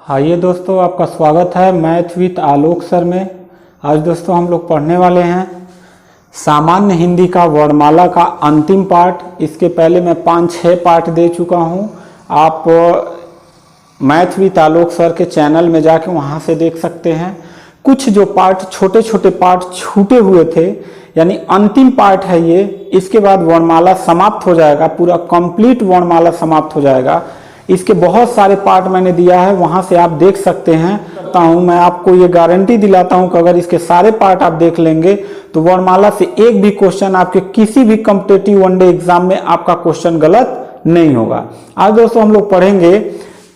आइए दोस्तों, आपका स्वागत है मैथ विद आलोक सर में। आज दोस्तों हम लोग पढ़ने वाले हैं सामान्य हिंदी का वर्णमाला का अंतिम पार्ट। इसके पहले मैं 5-6 पार्ट दे चुका हूं। आप मैथ विद आलोक सर के चैनल में जाके वहां से देख सकते हैं। कुछ जो पार्ट छोटे छोटे पार्ट छूटे हुए थे, यानी अंतिम पार्ट है ये। इसके बाद वर्णमाला समाप्त हो जाएगा, पूरा कंप्लीट वर्णमाला समाप्त हो जाएगा। इसके बहुत सारे पार्ट मैंने दिया है, वहां से आप देख सकते हैं। मैं आपको ये गारंटी दिलाता हूं कि अगर इसके सारे पार्ट आप देख लेंगे तो वर्णमाला से एक भी क्वेश्चन आपके किसी भी कॉम्पिटिटिव वनडे एग्जाम में आपका क्वेश्चन गलत नहीं होगा। आज दोस्तों हम लोग पढ़ेंगे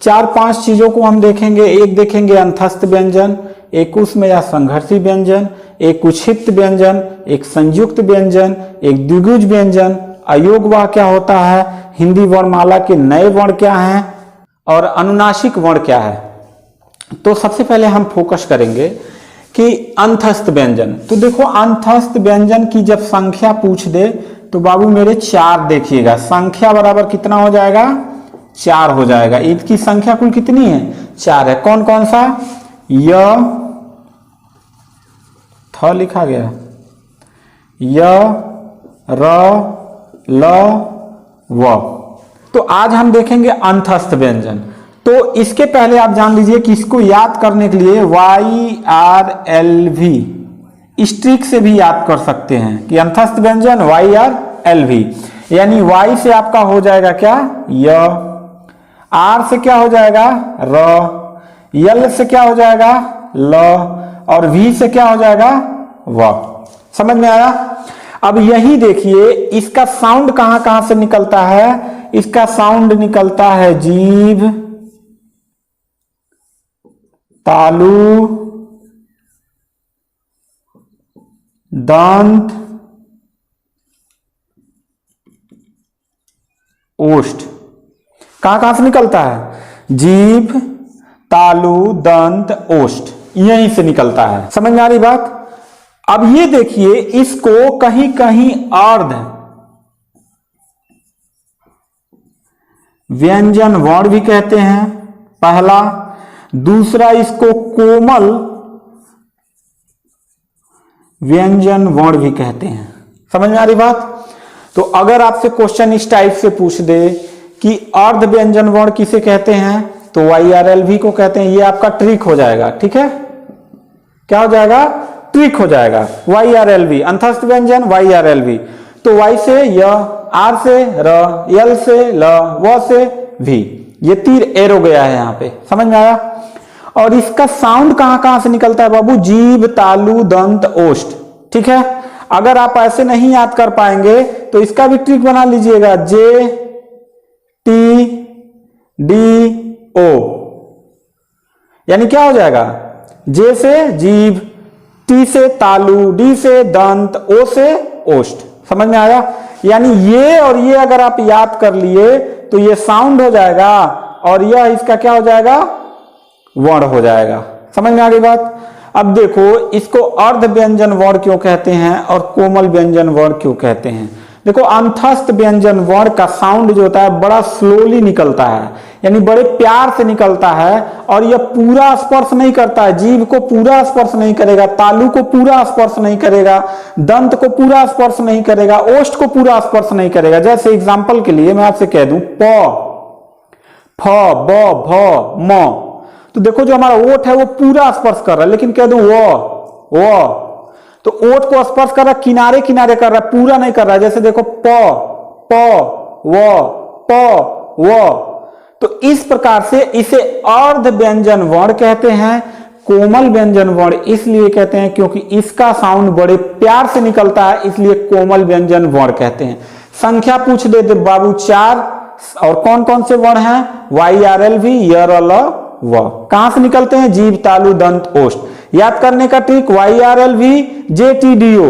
4-5 चीजों को हम देखेंगे। एक देखेंगे अंतस्थ व्यंजन, एक उसमें या संघर्षी व्यंजन, एक उच्छिष्ट व्यंजन, एक संयुक्त व्यंजन, एक द्विगुज व्यंजन, अयोगवाह क्या होता है, हिंदी वर्णमाला के नए वर्ण क्या हैं और अनुनासिक वर्ण क्या है। तो सबसे पहले हम फोकस करेंगे कि अंतस्थ व्यंजन। तो देखो, अंतस्थ व्यंजन की जब संख्या पूछ दे तो बाबू मेरे 4 देखिएगा। संख्या बराबर कितना हो जाएगा? 4 हो जाएगा। इसकी संख्या कुल कितनी है? 4 है। कौन कौन सा? य थ लिखा गया, य र ल व। तो आज हम देखेंगे अंतस्थ व्यंजन। तो इसके पहले आप जान लीजिए कि इसको याद करने के लिए YRLV इस ट्रिक से भी याद कर सकते हैं कि अंतस्थ व्यंजन YRLV, यानी Y से आपका हो जाएगा क्या? य, R से क्या हो जाएगा? र, L से क्या हो जाएगा? ल, और V से क्या हो जाएगा? व। समझ में आया? अब यही देखिए, इसका साउंड कहां कहां से निकलता है? इसका साउंड निकलता है जीभ, तालु, दंत, ओष्ठ। कहां कहां से निकलता है? जीभ, तालु, दंत, ओष्ठ, यहीं से निकलता है। समझ में आ रही बात? अब ये देखिए, इसको कहीं कहीं अर्ध व्यंजन वर्ण भी कहते हैं, पहला। दूसरा, इसको कोमल व्यंजन वर्ण भी कहते हैं। समझ में आ रही बात? तो अगर आपसे क्वेश्चन इस टाइप से पूछ दे कि अर्ध व्यंजन वर्ण किसे कहते हैं, तो YRLV को कहते हैं। ये आपका ट्रिक हो जाएगा। ठीक है, क्या हो जाएगा? ट्रिक हो जाएगा। YRLV अंतस्थ व्यंजन YRLV। तो Y से य, R से र, L से ल, W से V। ये तीर एरो गया है यहां पे। समझ में आया? और इसका साउंड कहां कहां से निकलता है बाबू? जीभ, तालु, दंत, ओष्ठ। ठीक है, अगर आप ऐसे नहीं याद कर पाएंगे तो इसका भी ट्रिक बना लीजिएगा। J T D O, यानी क्या हो जाएगा? J से जीभ, T से तालु, D से दंत, O से ओष्ठ। समझ में आया? यानी ये और ये अगर आप याद कर लिए तो ये साउंड हो जाएगा और यह इसका क्या हो जाएगा? वर्ण हो जाएगा। समझ में आ गई बात? अब देखो, इसको अर्ध व्यंजन वर्ण क्यों कहते हैं और कोमल व्यंजन वर्ण क्यों कहते हैं। देखो, अंतस्थ व्यंजन वर्ण का साउंड जो होता है बड़ा स्लोली निकलता है, यानी बड़े प्यार से निकलता है, और यह पूरा स्पर्श नहीं करता है। जीभ को पूरा स्पर्श नहीं करेगा, तालु को पूरा स्पर्श नहीं करेगा, दंत को पूरा स्पर्श नहीं करेगा, ओष्ठ को पूरा स्पर्श नहीं करेगा। जैसे एग्जांपल के लिए मैं आपसे कह दूं प, फ, ब, भ, म, तो देखो जो हमारा ओठ है वो पूरा स्पर्श कर रहा है, लेकिन कह दूं व, तो ओठ को स्पर्श कर रहा है, किनारे किनारे कर रहा है, पूरा नहीं कर रहा है। जैसे देखो प, व। तो इस प्रकार से इसे अर्ध व्यंजन वर्ण कहते हैं। कोमल व्यंजन वर्ण इसलिए कहते हैं क्योंकि इसका साउंड बड़े प्यार से निकलता है, इसलिए कोमल व्यंजन वर्ण कहते हैं। संख्या पूछ दे बाबू 4, और कौन कौन से वर्ण हैं? YRLV, य, र, ल, व। कहां से निकलते हैं? जीभ, तालु, दंत, ओष्ठ। याद करने का ट्रिक YRLV JTDO।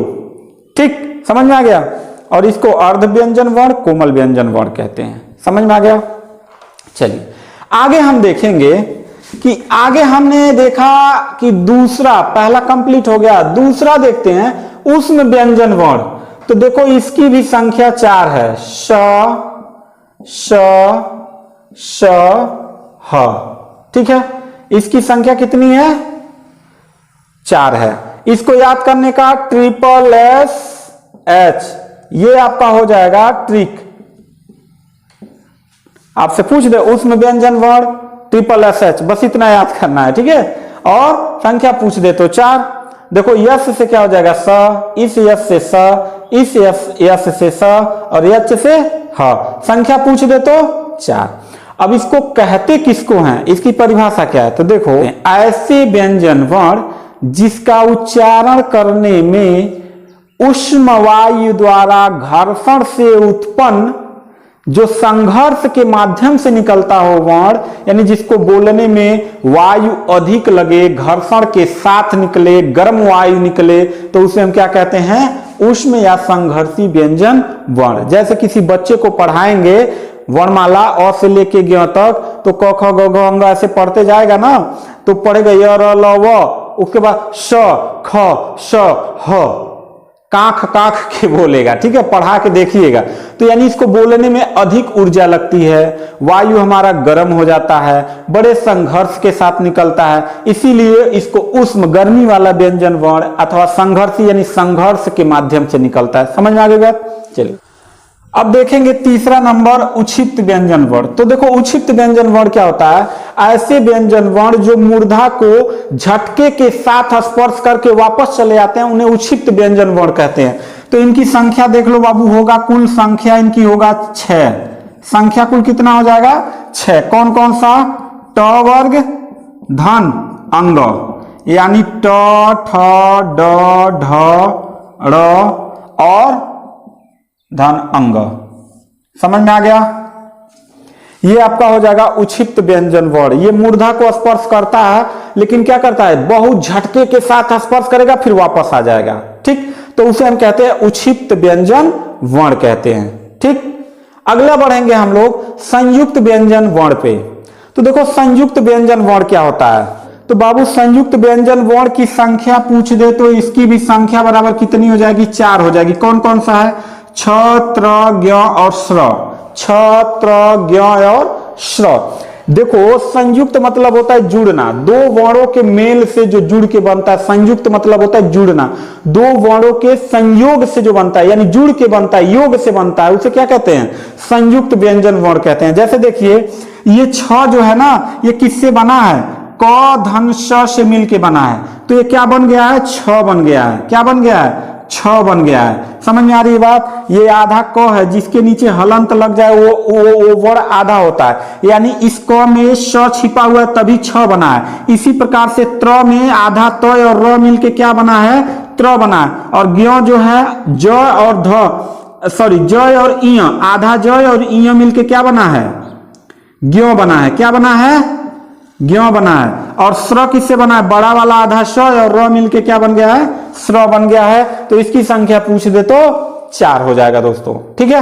ठीक, समझ में आ गया? और इसको अर्ध व्यंजन वर्ण, कोमल व्यंजन वर्ण कहते हैं। समझ में आ गया? चलिए आगे हम देखेंगे कि आगे हमने देखा कि दूसरा, पहला कंप्लीट हो गया, दूसरा देखते हैं उष्म व्यंजन वर्ण। तो देखो, इसकी भी संख्या 4 है। श, श, श, ह। ठीक है, इसकी संख्या कितनी है? 4 है। इसको याद करने का ट्रिपल एस एच, ये आपका हो जाएगा ट्रिक। आपसे पूछ दे उसमें व्यंजन वर्ण ट्रिपल एस एच, बस इतना याद करना है, ठीक है। और संख्या पूछ दे तो 4। देखो यस से क्या हो जाएगा? स, इस यस से स, इस यस से स और यच से ह। संख्या पूछ दे तो 4। अब इसको कहते किसको हैं, इसकी परिभाषा क्या है? तो देखो, ऐसे व्यंजन वर्ण जिसका उच्चारण करने में उष्म वायु द्वारा घर्षण से उत्पन्न जो संघर्ष के माध्यम से निकलता हो वर्ण, यानी जिसको बोलने में वायु अधिक लगे, घर्षण के साथ निकले, गर्म वायु निकले, तो उसे हम क्या कहते हैं? उष्म या संघर्षी व्यंजन वर्ण। जैसे किसी बच्चे को पढ़ाएंगे वर्णमाला अ से लेके ग तक, तो क ख ग घ अंग ऐसे पढ़ते जाएगा ना, तो पढ़ेगा य र ल व, उसके बाद श ख श ह, काख काख के बोलेगा, ठीक है। पढ़ा के देखिएगा। तो यानी इसको बोलने में अधिक ऊर्जा लगती है, वायु हमारा गर्म हो जाता है, बड़े संघर्ष के साथ निकलता है, इसीलिए इसको उष्म गर्मी वाला व्यंजन वर्ण अथवा संघर्षी यानी संघर्ष के माध्यम से निकलता है। समझ में आ गई बात? चलिए अब देखेंगे तीसरा नंबर, उक्षिप्त व्यंजन वर्ण। तो देखो उक्षिप्त व्यंजन वर्ण क्या होता है? ऐसे व्यंजन वर्ण जो मूर्धा को झटके के साथ स्पर्श करके वापस चले आते हैं, उन्हें उक्षिप्त व्यंजन वर्ण कहते हैं। तो इनकी संख्या देख लो बाबू, होगा कुल संख्या इनकी होगा 6। संख्या कुल कितना हो जाएगा? 6। कौन कौन सा? ट वर्ग धन अंग, यानी ट ठ ड ढ ड़ और धन अंग। समझ में आ गया? ये आपका हो जाएगा उक्षिप्त व्यंजन वर्ण। ये मूर्धा को स्पर्श करता है, लेकिन क्या करता है? बहुत झटके के साथ स्पर्श करेगा फिर वापस आ जाएगा, ठीक। तो उसे हम कहते हैं उक्षिप्त व्यंजन वर्ण कहते हैं, ठीक। अगला बढ़ेंगे हम लोग संयुक्त व्यंजन वर्ण पे। तो देखो संयुक्त व्यंजन वर्ण क्या होता है? तो बाबू संयुक्त व्यंजन वर्ण की संख्या पूछ दे तो इसकी भी संख्या बराबर कितनी हो जाएगी? 4 हो जाएगी। कौन कौन सा है? छ, त्र, ज्ञ और श्र। छ, त्र, ज्ञ और श्र। देखो संयुक्त मतलब होता है जुड़ना, दो वर्णों के मेल से जो जुड़ के बनता है। संयुक्त मतलब होता है जुड़ना, दो वर्णों के संयोग से जो बनता है, यानी जुड़ के बनता है, योग से बनता है, उसे क्या कहते हैं? संयुक्त व्यंजन वर्ण कहते हैं। जैसे देखिए ये छ जो है ना, ये किससे बना है? क धन श से मिल के बना है, तो ये क्या बन गया है? छ बन गया है। क्या बन गया है? छ बन गया है। समझ में आ रही बात? ये आधा क है, जिसके नीचे हलंत लग जाए वो वर्ण आधा होता है, यानी इस क में श छिपा हुआ है तभी छ बना है। इसी प्रकार से त्र में आधा त और र मिलके क्या बना है? त्र बना है। और ज्ञ जो है ज और ध, सॉरी जय और इय, आधा जय और इय मिलके क्या बना है? ज्ञ बना है। क्या बना है? ज्ञ बना है। और श्र किससे बना है? बड़ा वाला आधा श और र मिलके क्या बन गया है? श्र बन गया है। तो इसकी संख्या पूछ दे तो 4 हो जाएगा दोस्तों, ठीक है।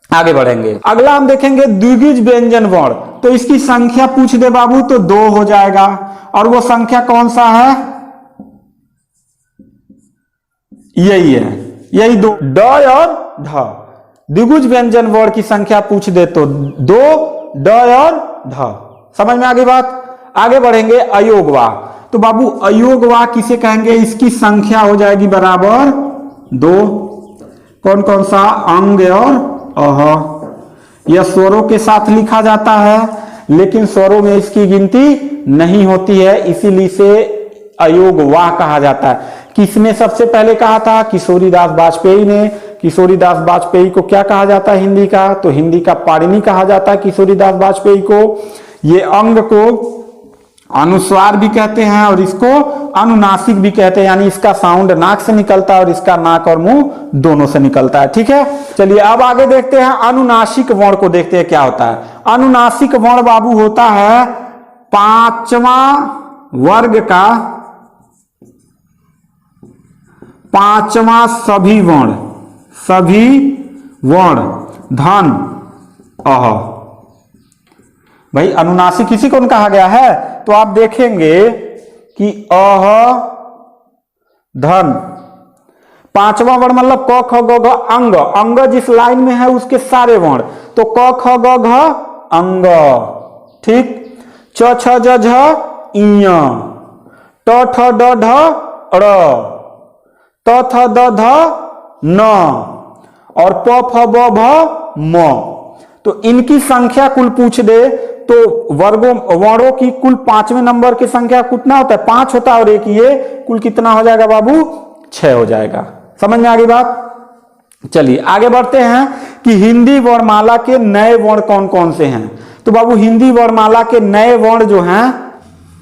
आगे बढ़ेंगे, अगला हम देखेंगे द्विगुज व्यंजन वर्ण। तो इसकी संख्या पूछ दे बाबू तो 2 हो जाएगा। और वो संख्या कौन सा है? यही है, यही 2, ड और ढ। द्विगुज व्यंजन वर्ण की संख्या पूछ दे तो 2, ड और ढ। समझ में आ गई बात? आगे बढ़ेंगे अयोगवा। तो बाबू अयोगवा किसे कहेंगे? इसकी संख्या हो जाएगी बराबर 2। कौन कौन सा? अंग और अह। यह स्वरों के साथ लिखा जाता है, लेकिन स्वरों में इसकी गिनती नहीं होती है, इसीलिए इसे अयोगवा कहा जाता है। किसने सबसे पहले कहा था? किशोरीदास वाजपेयी ने। किशोरीदास वाजपेयी को क्या कहा जाता है हिंदी का? तो हिंदी का पाणिनि कहा जाता है किशोरीदास वाजपेयी को। ये अंग को अनुस्वार भी कहते हैं और इसको अनुनासिक भी कहते हैं, यानी इसका साउंड नाक से निकलता है और इसका नाक और मुंह दोनों से निकलता है, ठीक है। चलिए अब आगे देखते हैं अनुनासिक वर्ण को, देखते हैं क्या होता है। अनुनासिक वर्ण बाबू होता है 5वां वर्ग का 5वां सभी वर्ण धन अह। भाई अनुनासिक किसी को कहा गया है? तो आप देखेंगे कि अह धन 5वां वर्ण मतलब क ख ग घ अंग। अंग जिस लाइन में है उसके सारे वर्ण, तो क ख ग घ अंग, ठीक। च छ ज झ इञ, ट ठ ड ढ ड़, त थ द ध न और प फ ब भ म। तो इनकी संख्या कुल पूछ दे तो वर्गों वर्णों की कुल 5वें नंबर की संख्या कितना होता है? 5 होता है और एक ये कुल कितना हो जाएगा बाबू? 6 हो जाएगा। समझ में आ गई बात? चलिए आगे बढ़ते हैं कि हिंदी वर्णमाला के नए वर्ण कौन कौन से हैं। तो बाबू हिंदी वर्णमाला के नए वर्ण जो हैं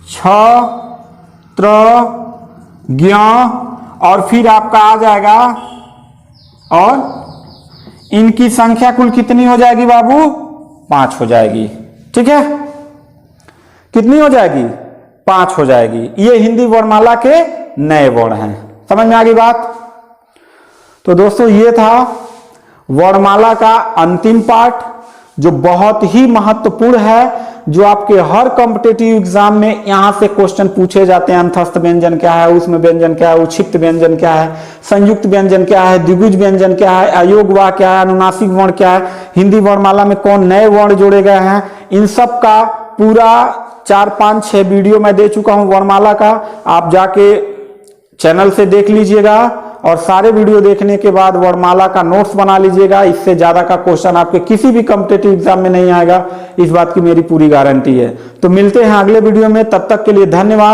छ, त्र, ज्ञ और फिर आपका आ जाएगा और इनकी संख्या कुल कितनी हो जाएगी बाबू? 5 हो जाएगी। ठीक है, कितनी हो जाएगी? 5 हो जाएगी। ये हिंदी वर्णमाला के नए वर्ण हैं। समझ में आ गई बात? तो दोस्तों ये था वर्णमाला का अंतिम पार्ट जो बहुत ही महत्वपूर्ण है, जो आपके हर कॉम्पिटिटिव एग्जाम में यहां से क्वेश्चन पूछे जाते हैं। अंतस्थ व्यंजन क्या है, उसमें व्यंजन क्या है, उक्षिप्त व्यंजन क्या है, संयुक्त व्यंजन क्या है, द्विगुज व्यंजन क्या है, अयोग वाक्य क्या है, अनुनासिक वर्ण क्या है, हिंदी वर्णमाला में कौन नए वर्ण जोड़े गए हैं, इन सब का पूरा 4, 5, 6 वीडियो मैं दे चुका हूं वर्णमाला का। आप जाके चैनल से देख लीजिएगा और सारे वीडियो देखने के बाद वर्णमाला का नोट्स बना लीजिएगा। इससे ज्यादा का क्वेश्चन आपके किसी भी कॉम्पिटिटिव एग्जाम में नहीं आएगा, इस बात की मेरी पूरी गारंटी है। तो मिलते हैं अगले वीडियो में, तब तक के लिए धन्यवाद।